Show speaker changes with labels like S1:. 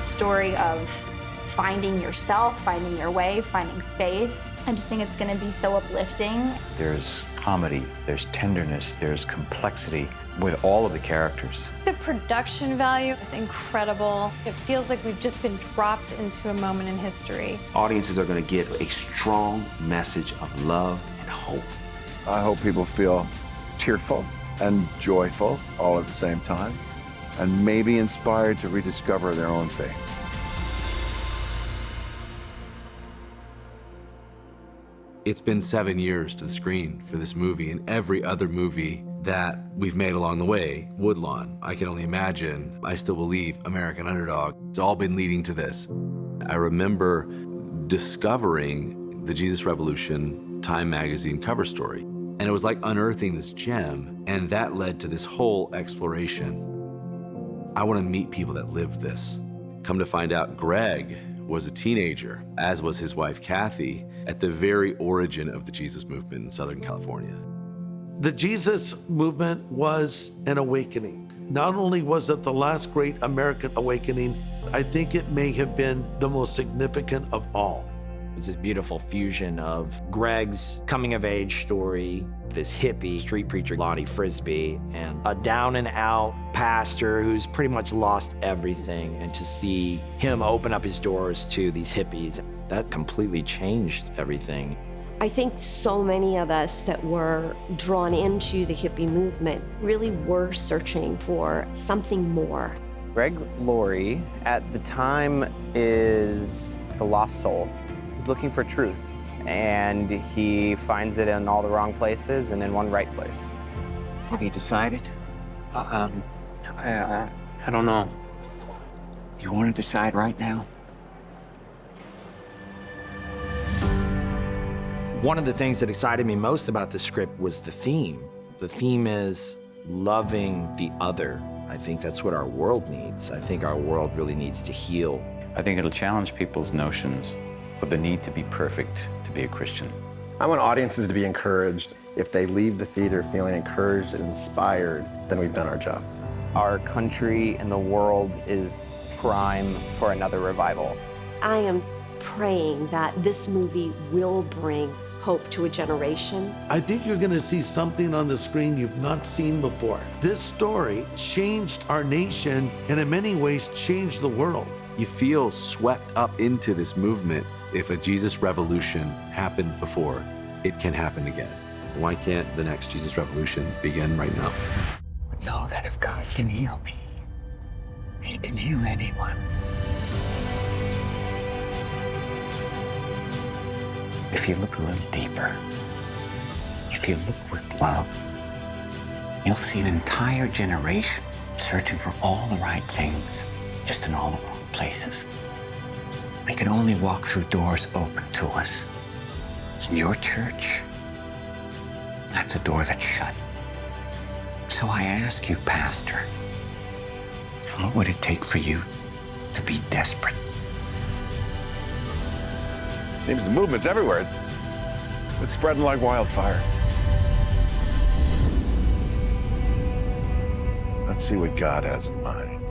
S1: story of finding yourself, finding your way, finding faith. I just think it's going to be so uplifting.
S2: There's comedy, there's tenderness, there's complexity with all of the characters.
S3: The production value is incredible. It feels like we've just been dropped into a moment in history.
S4: Audiences are going to get a strong message of love and hope.
S5: I hope people feel tearful and joyful all at the same time, and maybe inspired to rediscover their own faith.
S6: It's been 7 years to the screen for this movie and every other movie that we've made along the way. Woodlawn, I can only imagine, I Still Believe, American Underdog. It's all been leading to this. I remember discovering the Jesus Revolution Time magazine cover story. And it was like unearthing this gem, and that led to this whole exploration. I want to meet people that lived this. Come to find out, Greg was a teenager, as was his wife, Kathy, at the very origin of the Jesus movement in Southern California.
S7: The Jesus movement was an awakening. Not only was it the last great American awakening, I think it may have been the most significant of all.
S8: It was this beautiful fusion of Greg's coming-of-age story, this hippie street preacher, Lonnie Frisbee, and a down-and-out pastor who's pretty much lost everything. And to see him open up his doors to these hippies, that completely changed everything.
S9: I think so many of us that were drawn into the hippie movement really were searching for something more.
S10: Greg Laurie, at the time, is a lost soul. He's looking for truth, and he finds it in all the wrong places and in one right place.
S11: Have you decided? I don't know. You want to decide right now?
S8: One of the things that excited me most about the script was the theme. The theme is loving the other. I think that's what our world needs. I think our world really needs to heal.
S2: I think it'll challenge people's notions of the need to be perfect to be a Christian.
S12: I want audiences to be encouraged. If they leave the theater feeling encouraged and inspired, then we've done our job.
S10: Our country and the world is prime for another revival.
S9: I am praying that this movie will bring hope to a generation.
S7: I think you're gonna see something on the screen you've not seen before. This story changed our nation and in many ways changed the world.
S6: You feel swept up into this movement. If a Jesus revolution happened before, it can happen again. Why can't the next Jesus revolution begin right now?
S11: Know that if God can heal me, He can heal anyone. If you look a little deeper, if you look with love, you'll see an entire generation searching for all the right things, just in all the wrong places. We can only walk through doors open to us. And your church, that's a door that's shut. So I ask you, Pastor, what would it take for you to be desperate?
S5: Seems the movement's everywhere. It's spreading like wildfire. Let's see what God has in mind.